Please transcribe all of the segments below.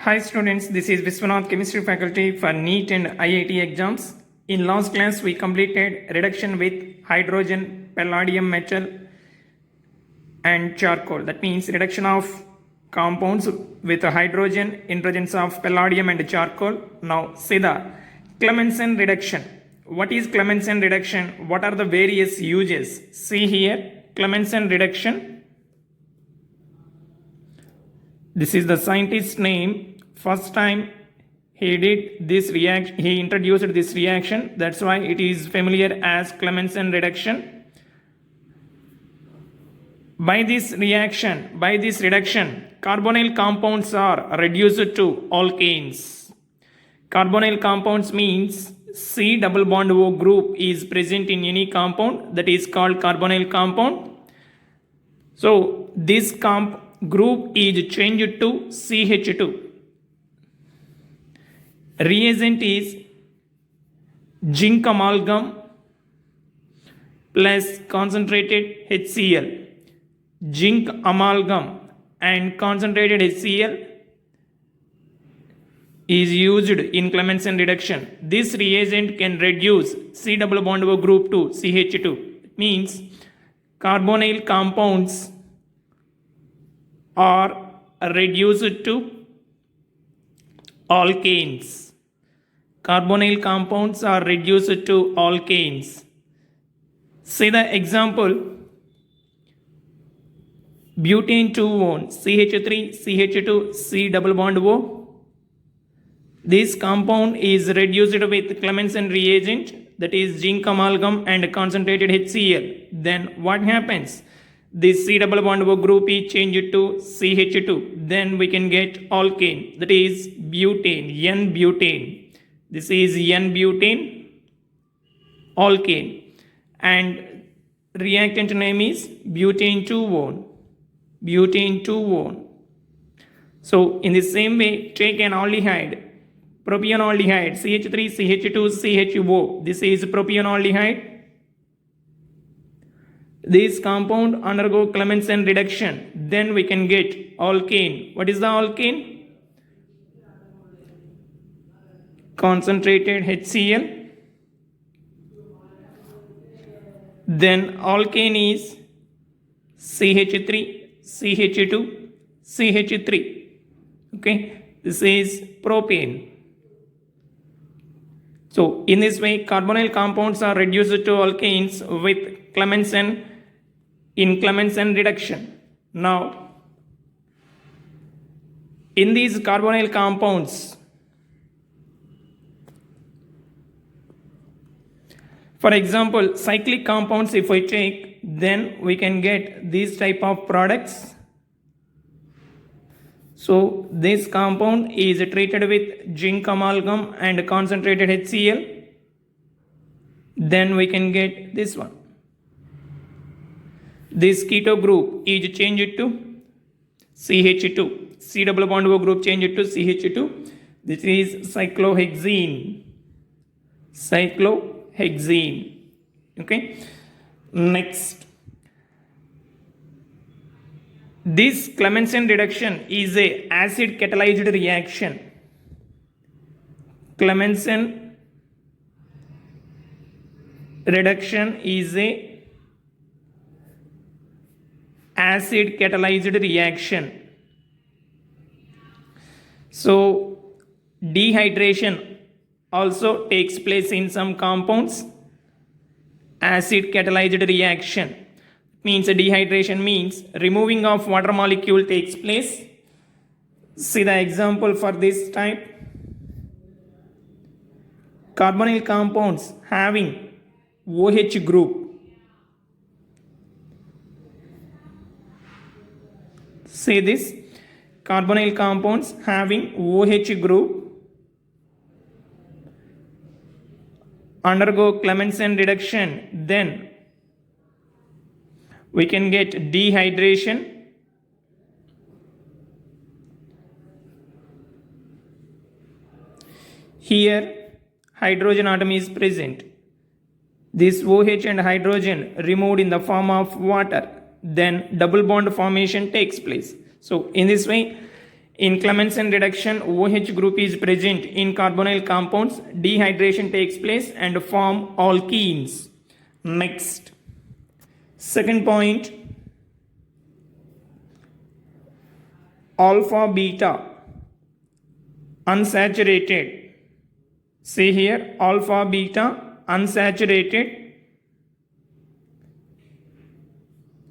Hi students, this is Viswanath Chemistry faculty for NEET and IIT exams. In last class we completed reduction with hydrogen, palladium metal and charcoal. That means reduction of compounds with hydrogen in presence of palladium and charcoal. Now see the Clemmensen reduction. What is Clemmensen reduction? What are the various uses? See here, Clemmensen reduction. This is the scientist's name. First time he did this reaction, he introduced this reaction. That's why it is familiar as Clemmensen reduction. By this reduction, carbonyl compounds are reduced to alkanes. Carbonyl compounds means C double bond O group is present in any compound, that is called carbonyl compound. So this group is changed to CH2. Reagent is zinc amalgam plus concentrated HCl. Zinc amalgam and concentrated HCl is used in Clemmensen reduction. This reagent can reduce C double bond O group to CH2. It means carbonyl compounds are reduced to alkanes. Carbonyl compounds are reduced to alkanes. See the example. Butane 2-one, CH3, CH2, C double bond O. This compound is reduced with Clemmensen reagent, that is zinc amalgam and concentrated HCl. Then what happens? This C double bond O group is changed to CH2. Then we can get alkane, that is butane, N-butane. This is N-butane, alkane. And reactant name is butane 2-one. Butane 2-one. So in the same way, take an aldehyde, propionaldehyde, CH3, CH2, CHO. This is propionaldehyde. This compound undergo Clemmensen reduction. Then we can get alkane. What is the alkane? Concentrated HCl. Then alkane is CH3, CH2, CH3. Okay, this is propane. So in this way, carbonyl compounds are reduced to alkanes with Clemmensen in Clemmensen reduction. Now, in these carbonyl compounds, for example, cyclic compounds if I take, then we can get these type of products. So this compound is treated with zinc amalgam and concentrated HCl. Then we can get this one. This keto group is changed to CH2. C double bond O group changed to CH2. This is cyclohexene. Cyclohexene. Okay. Next. This Clemmensen reduction is a acid catalyzed reaction. Clemmensen reduction is a acid catalyzed reaction. So dehydration also takes place in some compounds. Acid catalyzed reaction means dehydration means removing of water molecule takes place. See the example for this type. Carbonyl compounds having OH group. See this. Carbonyl compounds having OH group undergo Clemmensen reduction. Then we can get dehydration. Here hydrogen atom is present. This OH and hydrogen removed in the form of water. Then double bond formation takes place. So in this way, In Clemmensen reduction, OH group is present in carbonyl compounds, dehydration takes place and form alkenes. Next, second point, alpha beta unsaturated. See here, alpha beta unsaturated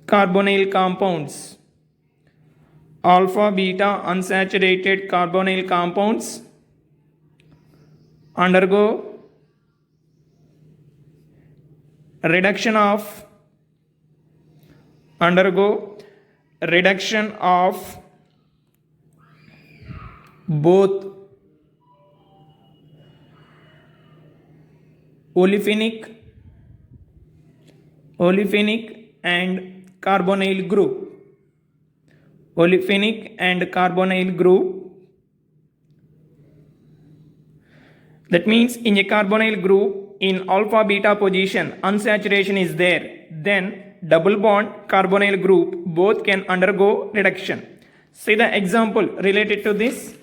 carbonyl compounds. Alpha beta unsaturated carbonyl compounds undergo reduction of both olefinic and carbonyl group. Olefinic and carbonyl group. That means in a carbonyl group, in alpha beta position, unsaturation is there. Then double bond carbonyl group both can undergo reduction. See the example related to this.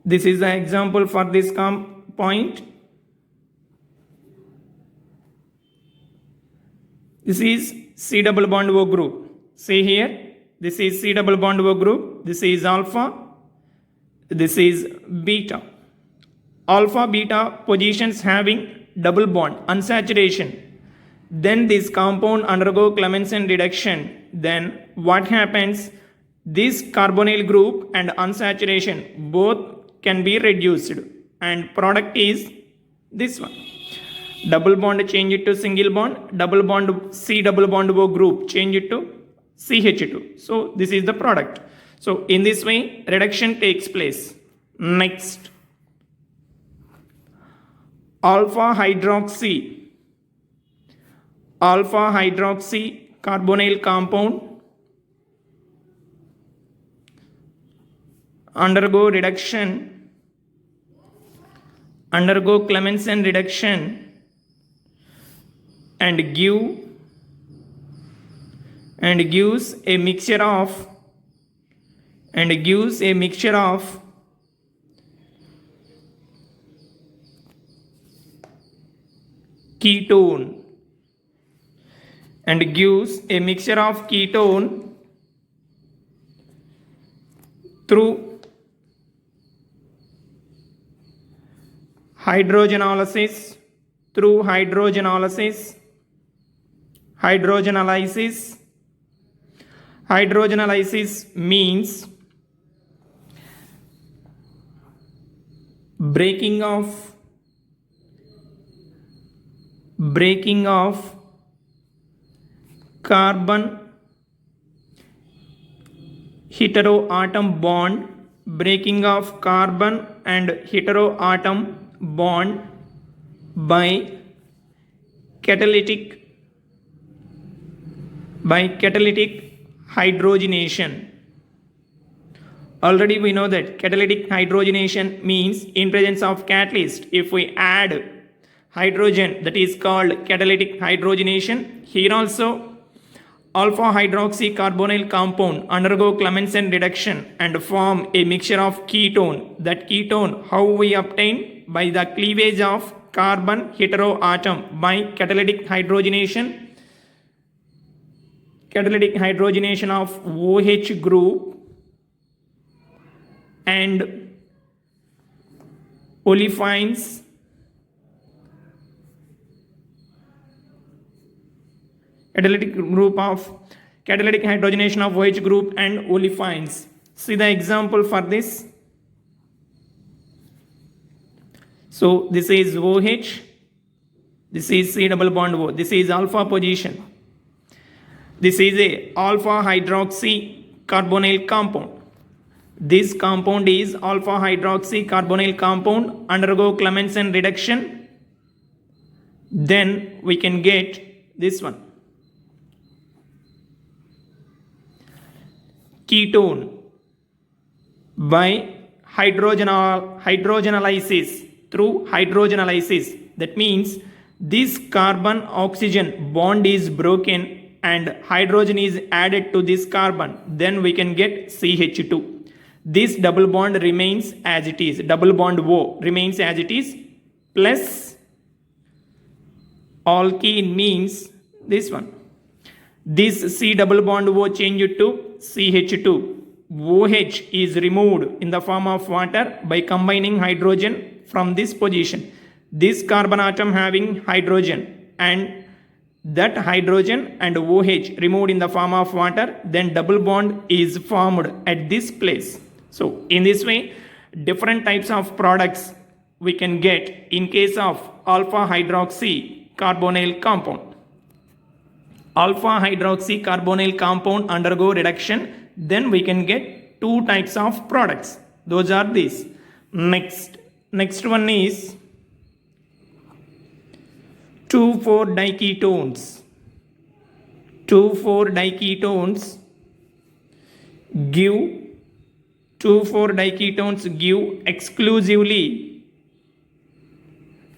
This is the example for this point. This is C double bond O group. See here, this is C double bond O group. This is alpha. This is beta. Alpha beta positions having double bond unsaturation. Then this compound undergo Clemmensen reduction. Then what happens? This carbonyl group and unsaturation both can be reduced, and product is this one. Double bond change it to single bond, double bond C double bond O group change it to CH2. So this is the product. So in this way reduction takes place. Next, alpha hydroxy carbonyl compound undergo Clemmensen reduction and gives a mixture of ketone through hydrogenolysis. Hydrogenolysis means breaking of carbon heteroatom bond, breaking of carbon and heteroatom bond by catalytic hydrogenation. Already we know that catalytic hydrogenation means in presence of catalyst, if we add hydrogen, that is called catalytic hydrogenation. Here also alpha hydroxy carbonyl compound undergo Clemmensen reduction and form a mixture of ketone. That ketone how we obtain? By the cleavage of carbon heteroatom by catalytic hydrogenation of OH group and olefins catalytic hydrogenation of OH group and olefins. See the example for this. So this is OH, this is C double bond O, this is alpha position. This is a alpha hydroxy carbonyl compound. This compound is alpha hydroxy carbonyl compound undergo Clemmensen reduction. Then we can get this one. Ketone by hydrogenolysis. Through hydrogenolysis, that means this carbon oxygen bond is broken and hydrogen is added to this carbon, then we can get CH2. This double bond remains as it is. Double bond O remains as it is, plus alkene means this one. This C double bond O changed to CH2. OH is removed in the form of water by combining hydrogen from this position. This carbon atom having hydrogen and that hydrogen and OH removed in the form of water, then double bond is formed at this place. So in this way, different types of products we can get in case of alpha hydroxy carbonyl compound. Alpha hydroxy carbonyl compound undergo reduction, then we can get two types of products. Those are these. Next one is 2,4-diketones. 2,4-diketones give exclusively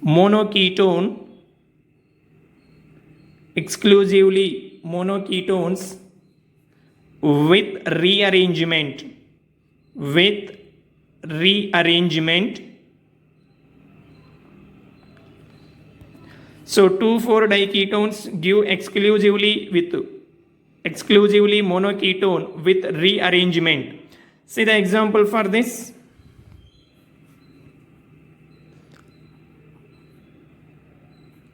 monoketones with rearrangement. So 2,4-diketones give exclusively monoketone with rearrangement. See the example for this.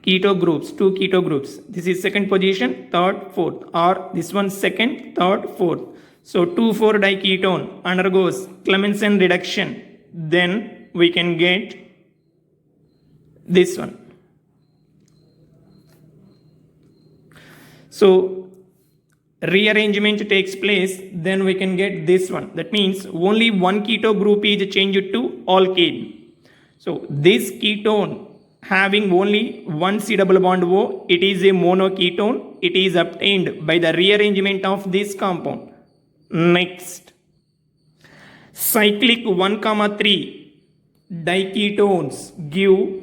Keto groups, two keto groups. This is second position, third, fourth, or this one second, third, fourth. So 2,4-diketone undergoes Clemmensen reduction. Then we can get this one. So rearrangement takes place, then we can get this one. That means only one keto group is changed to alkane. So this ketone having only one C double bond O, it is a monoketone. It is obtained by the rearrangement of this compound. Next, cyclic 1,3 diketones give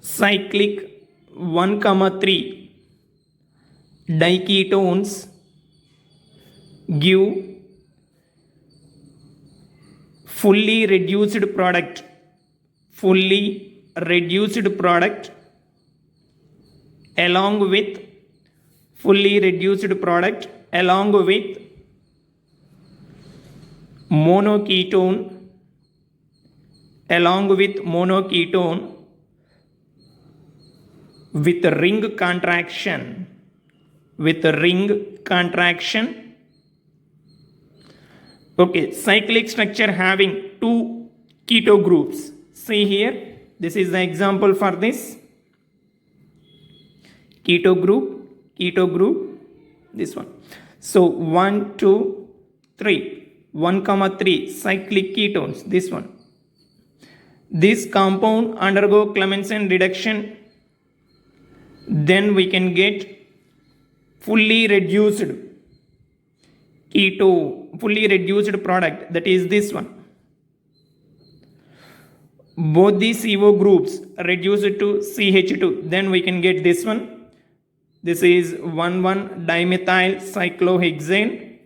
cyclic 1,3 diketones give fully reduced product along with monoketone with ring contraction. Okay, cyclic structure having two keto groups. See here, this is the example for this keto group, this one. So 1, 2, 3, 1,3 cyclic ketones, this one. This compound undergo Clemmensen reduction, then we can get fully reduced product, that is this one. Both the CO groups reduced to CH2, then we can get this one. This is 1,1-dimethyl cyclohexane.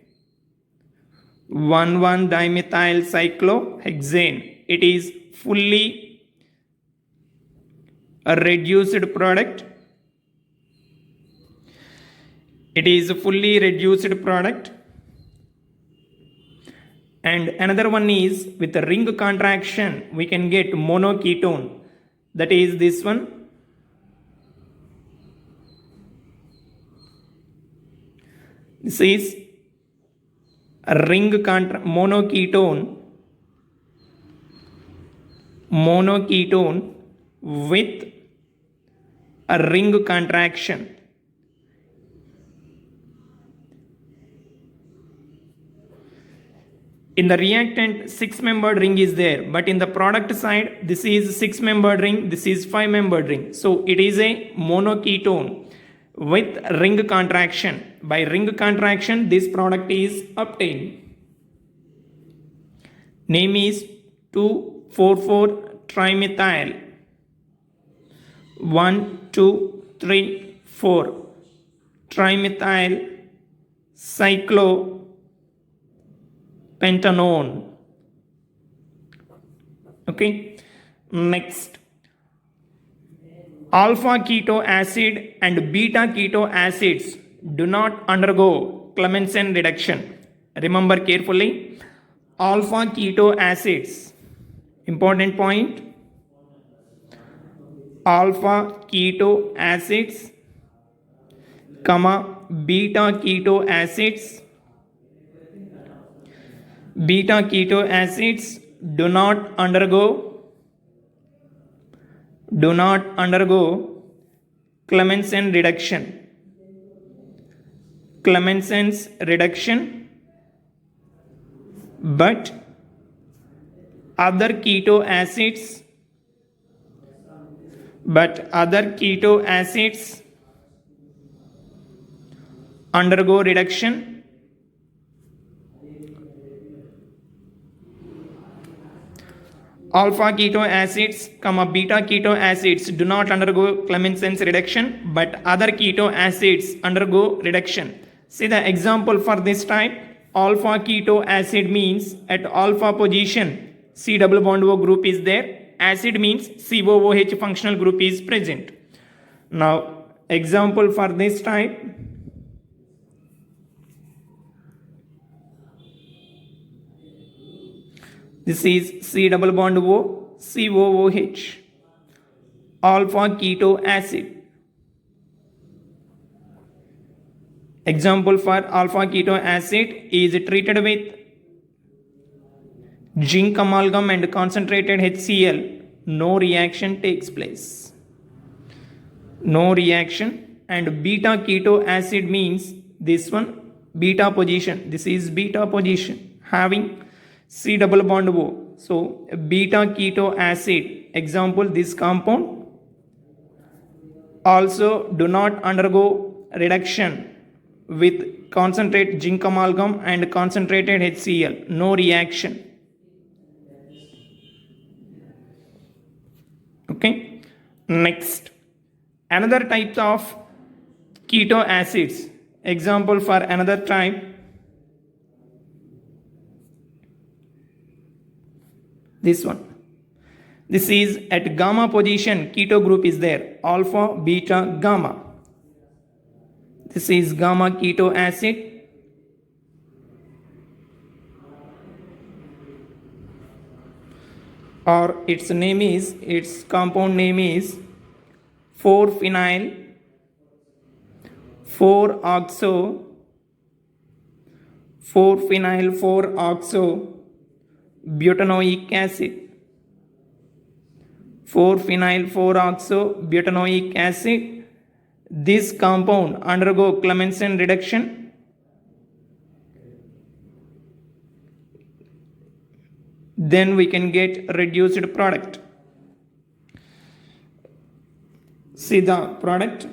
1,1-dimethyl cyclohexane. It is fully a reduced product. And another one is with a ring contraction, we can get monoketone. That is this one. This is a monoketone with a ring contraction. In the reactant, 6-membered ring is there, but in the product side, this is 6-membered ring, this is 5-membered ring. So it is a monoketone with ring contraction. By ring contraction, this product is obtained. Name is 2,4,4-trimethyl. 1, 2, 3, 4. trimethyl cyclopentanone. Okay, next, alpha keto acid and beta keto acids do not undergo Clemmensen reduction. Remember carefully, alpha keto acids, important point, alpha keto acids, comma, beta keto acids. Beta keto acids do not undergo Clemmensen reduction. Clemmensen's reduction, but other keto acids undergo reduction. Alpha keto acids, beta keto acids do not undergo Clemmensen's reduction, but other keto acids undergo reduction. See the example for this type. Alpha keto acid means at alpha position C double bond O group is there. Acid means COOH functional group is present. Now example for this type. This is C double bond O, COOH, alpha keto acid. Example for alpha keto acid is treated with zinc amalgam and concentrated HCl. No reaction takes place. No reaction. And beta keto acid means this one, beta position. This is beta position having C double bond O. So beta keto acid, example this compound, also do not undergo reduction with concentrate zinc amalgam and concentrated HCl. No reaction. Okay. Next, another type of keto acids. Example for another type. This one. This is at gamma position, keto group is there, alpha, beta, gamma. This is gamma keto acid. Or its compound name is 4-phenyl 4-oxo butanoic acid. 4-phenyl 4-oxo butanoic acid. This compound undergo Clemmensen reduction. Then we can get reduced product. See the product.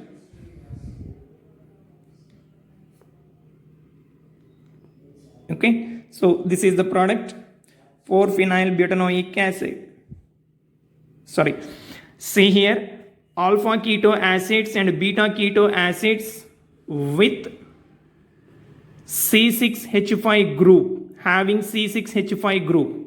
Okay, so this is the product, 4-phenyl butanoic acid. Sorry, see here, alpha keto acids and beta keto acids with C6H5 group, having C6H5 group.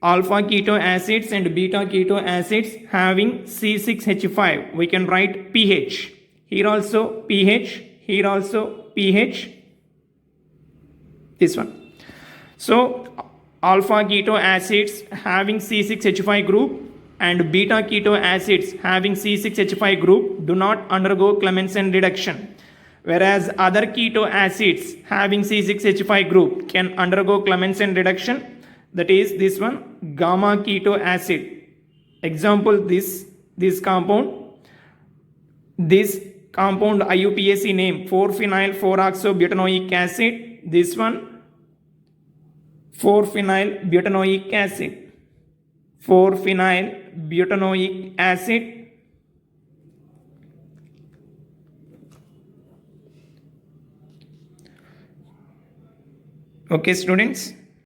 Alpha keto acids and beta keto acids having C6H5. We can write pH. Here also pH, here also pH. This one. So alpha keto acids having C6H5 group and beta keto acids having C6H5 group do not undergo Clemmensen reduction, whereas other keto acids having C6H5 group can undergo Clemmensen reduction. That is this one, gamma keto acid. Example this compound. This compound IUPAC name 4-phenyl 4-oxo butanoic acid. This one 4-phenyl butanoic acid. 4-phenyl butanoic acid. Okay students.